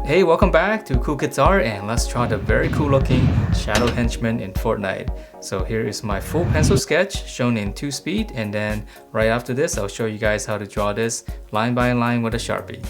Hey, welcome back to Cool Kids Art, and let's draw the very cool looking Shadow Henchman in Fortnite. So here is my full pencil sketch shown in 2 speed, and then right after this I'll show you guys how to draw this line by line with a sharpie.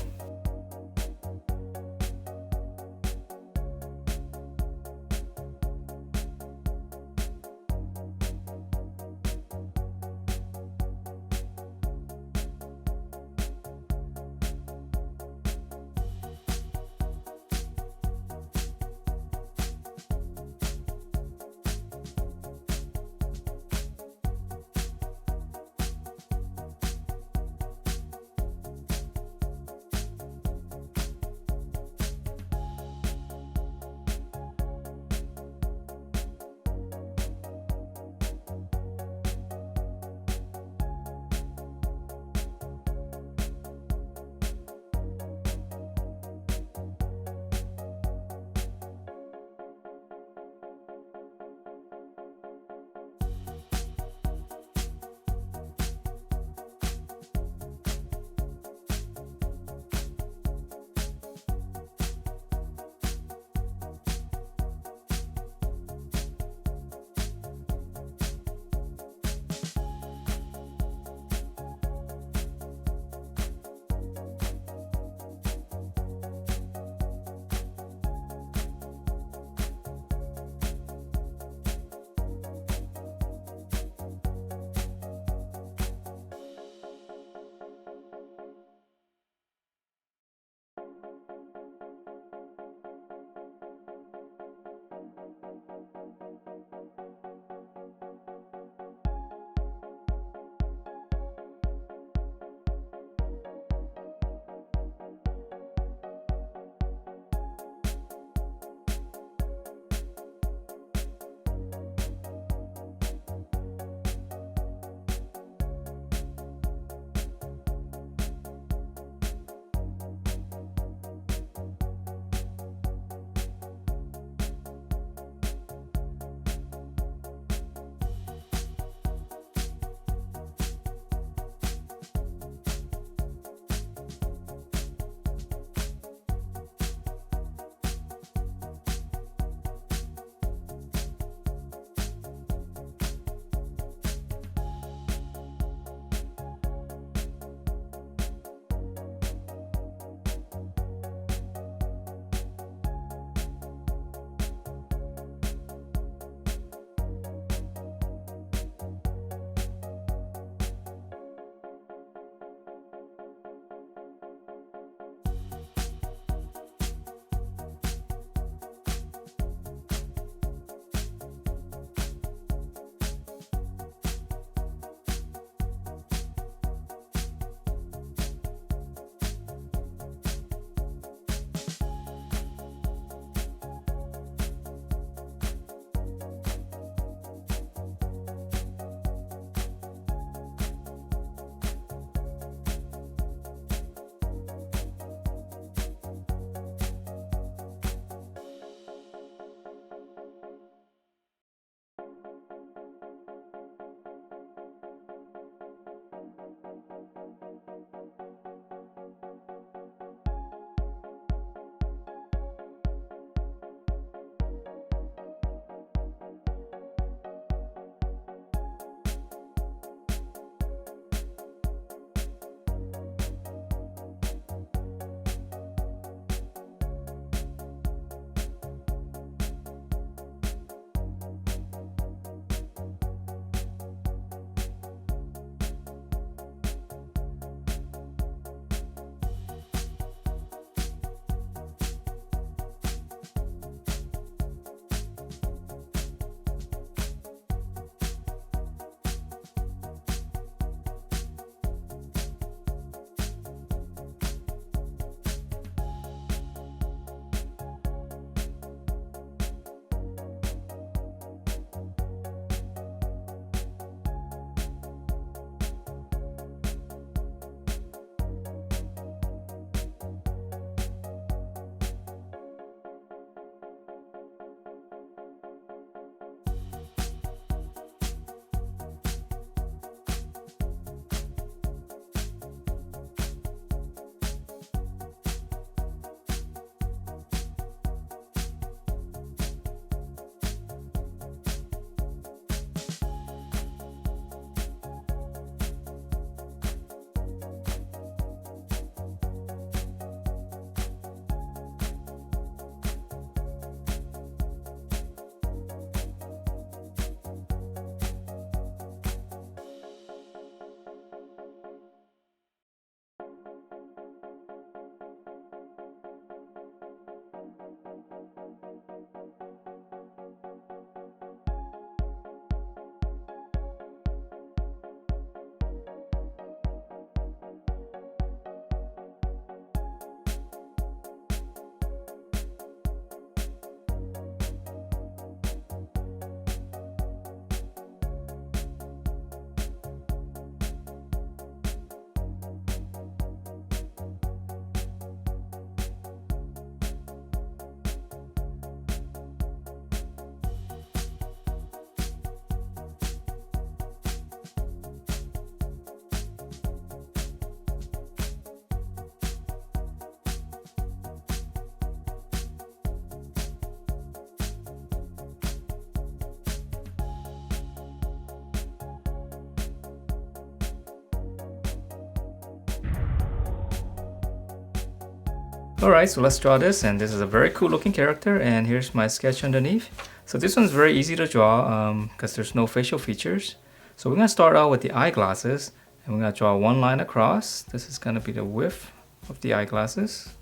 Alright, so let's draw this, and this is a very cool looking character, and here's my sketch underneath. So this one's very easy to draw because there's no facial features. So we're going to start out with the eyeglasses, and we're going to draw one line across. This is going to be the width of the eyeglasses.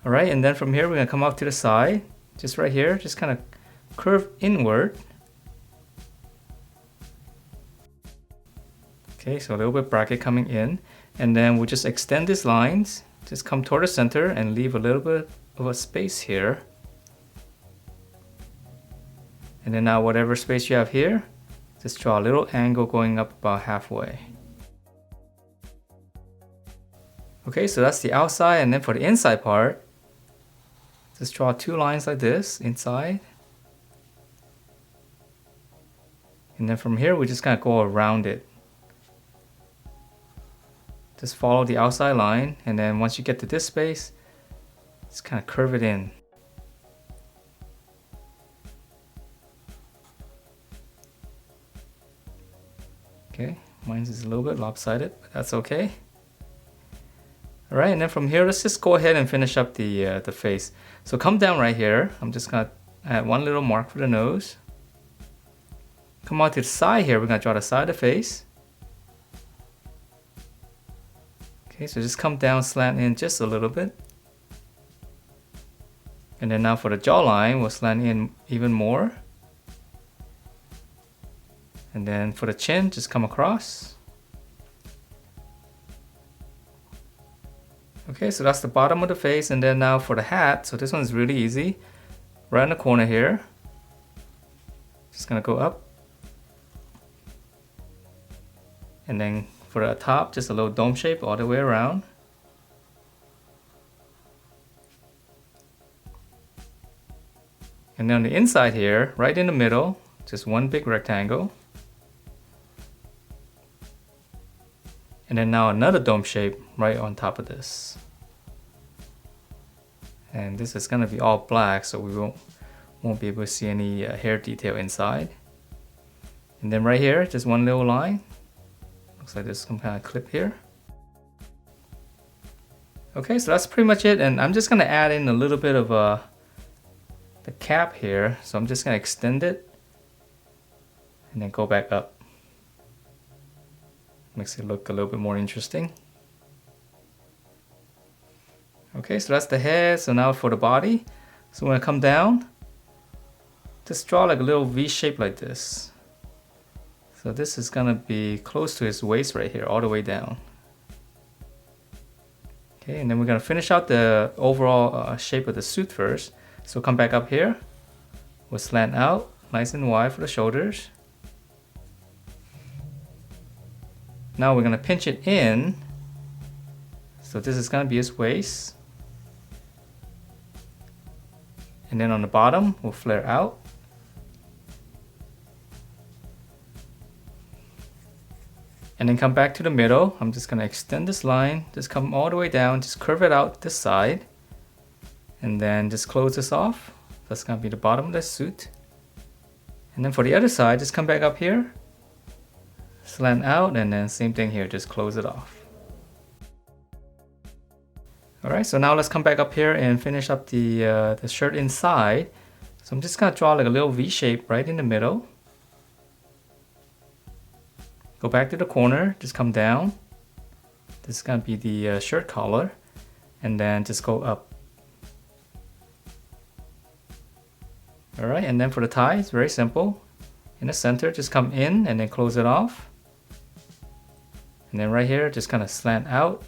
Alright, and then from here we're going to come off to the side, just right here, just kind of curve inward. Okay, so a little bit bracket coming in, and then we'll just extend these lines, just come toward the center and leave a little bit of a space here. And then now whatever space you have here, just draw a little angle going up about halfway. Okay, so that's the outside, and then for the inside part, just draw two lines like this inside. And then from here we just kind of go around it. Just follow the outside line, and then once you get to this space, just kind of curve it in. Okay, mine is a little bit lopsided, but that's okay. Alright, and then from here, let's just go ahead and finish up the face. So come down right here. I'm just gonna add one little mark for the nose. Come out to the side here, we're gonna draw the side of the face. Okay, so just come down, slant in just a little bit. And then now for the jawline, we'll slant in even more. And then for the chin, just come across. Okay, so that's the bottom of the face, and then now for the hat, so this one's really easy. Right in the corner here. Just gonna go up. And then for the top, just a little dome shape all the way around. And then on the inside here, right in the middle, just one big rectangle. And then now another dome shape right on top of this. And this is gonna be all black, so we won't be able to see any hair detail inside. And then right here, just one little line. Looks like there's some kind of clip here. Okay, so that's pretty much it, and I'm just gonna add in a little bit of the cap here. So I'm just gonna extend it and then go back up. Makes it look a little bit more interesting. Okay, so that's the head. So now for the body. So when I come down, just draw like a little V shape like this. So this is gonna be close to his waist right here, all the way down. Okay, and then we're gonna finish out the overall shape of the suit first. So come back up here. We'll slant out, nice and wide for the shoulders. Now we're gonna pinch it in. So this is gonna be his waist. And then on the bottom, we'll flare out. And then come back to the middle. I'm just gonna extend this line, just come all the way down, just curve it out this side. And then just close this off. That's gonna be the bottom of the suit. And then for the other side, just come back up here. Slant out, and then same thing here, just close it off. Alright, so now let's come back up here and finish up the shirt inside. So I'm just gonna draw like a little V shape right in the middle. Go back to the corner, just come down. This is gonna be the shirt collar, and then just go up. Alright, and then for the tie, it's very simple. In the center, just come in and then close it off. And then right here, just kind of slant out.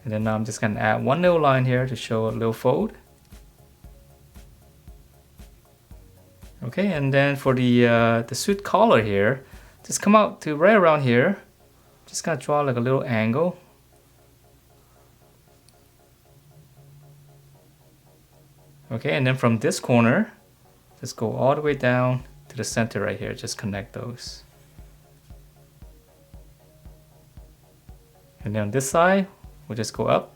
And then now I'm just gonna add one little line here to show a little fold. Okay, and then for the suit collar here, just come out to right around here. Just gonna draw like a little angle. Okay, and then from this corner, just go all the way down to the center right here. Just connect those. And then on this side, we'll just go up.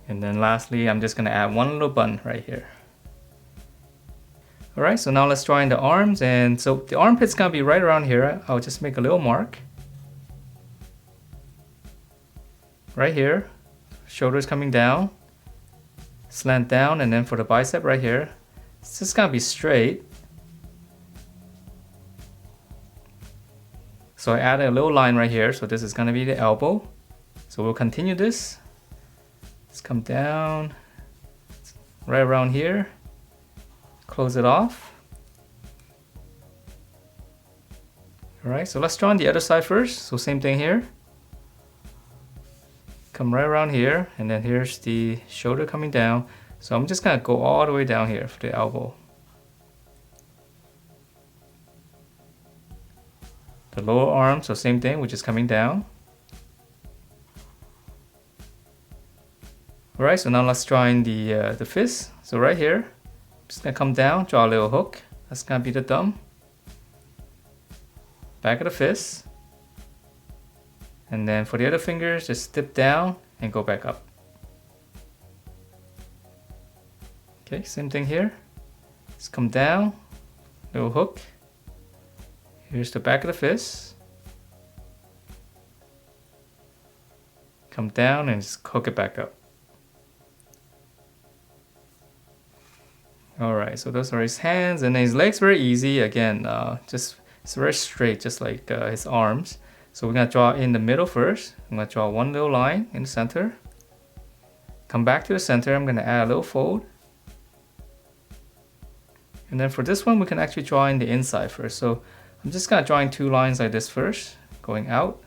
And then lastly, I'm just gonna add one little button right here. Alright, so now let's draw in the arms, and so the armpit's gonna be right around here. I'll just make a little mark. Right here. Shoulders coming down. Slant down, and then for the bicep right here, it's just gonna be straight. So I added a little line right here, so this is gonna be the elbow. So we'll continue this. Let's come down right around here. Close it off. Alright, so let's draw on the other side first. So same thing here. Come right around here, and then here's the shoulder coming down. So I'm just gonna go all the way down here for the elbow. The lower arm, so same thing, which is coming down. Alright, so now let's draw in the fist. So right here, just gonna come down, draw a little hook. That's gonna be the thumb. Back of the fist. And then for the other fingers, just dip down and go back up. Okay, same thing here. Just come down, little hook. Here's the back of the fist. Come down and just hook it back up. Alright, so those are his hands, and his legs very easy. Again, just it's very straight, just like his arms. So we're gonna draw in the middle first. I'm gonna draw one little line in the center. Come back to the center, I'm gonna add a little fold. And then for this one, we can actually draw in the inside first. So I'm just gonna draw in two lines like this first, going out.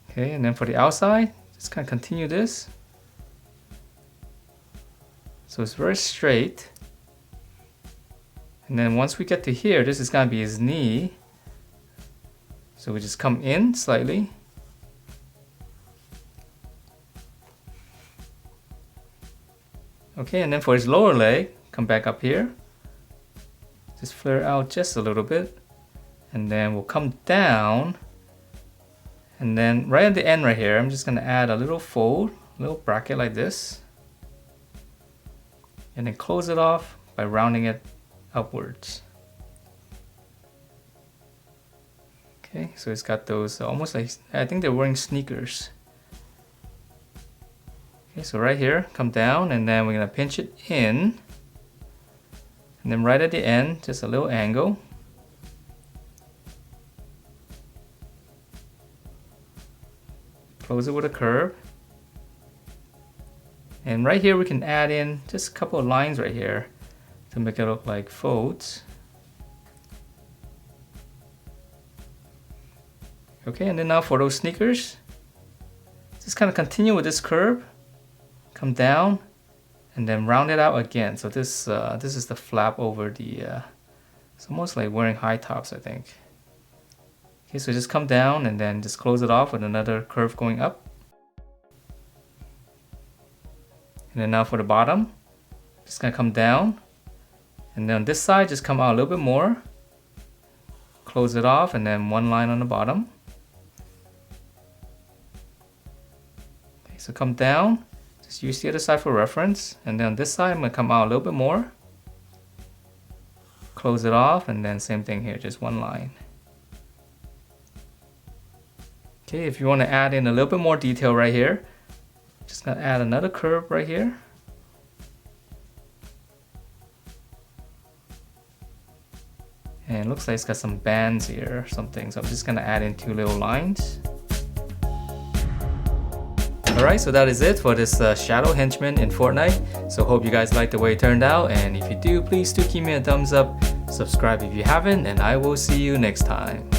Okay, and then for the outside, just kind of continue this. So it's very straight. And then once we get to here, this is gonna be his knee. So we just come in slightly. Okay, and then for his lower leg, come back up here. Just flare out just a little bit. And then we'll come down. And then right at the end right here, I'm just gonna add a little fold, a little bracket like this. And then close it off by rounding it upwards. Okay, so it's got those almost like, I think they're wearing sneakers. Okay, so right here, come down, and then we're gonna pinch it in. And then right at the end, just a little angle. Close it with a curve. And right here we can add in just a couple of lines right here to make it look like folds. Okay, and then now for those sneakers, just kind of continue with this curve, come down, and then round it out again. So this is the flap over the, it's almost like wearing high tops, I think. Okay, so just come down and then just close it off with another curve going up. And then now for the bottom, just gonna come down. And then on this side, just come out a little bit more. Close it off, and then one line on the bottom. Okay, so come down. Just use the other side for reference. And then on this side, I'm gonna come out a little bit more. Close it off, and then same thing here, just one line. Okay, if you wanna add in a little bit more detail right here, just gonna add another curve right here. And it looks like it's got some bands here or something. So I'm just gonna add in two little lines. Alright, so that is it for this Shadow Henchman in Fortnite. So hope you guys liked the way it turned out. And if you do, please do give me a thumbs up. Subscribe if you haven't, and I will see you next time.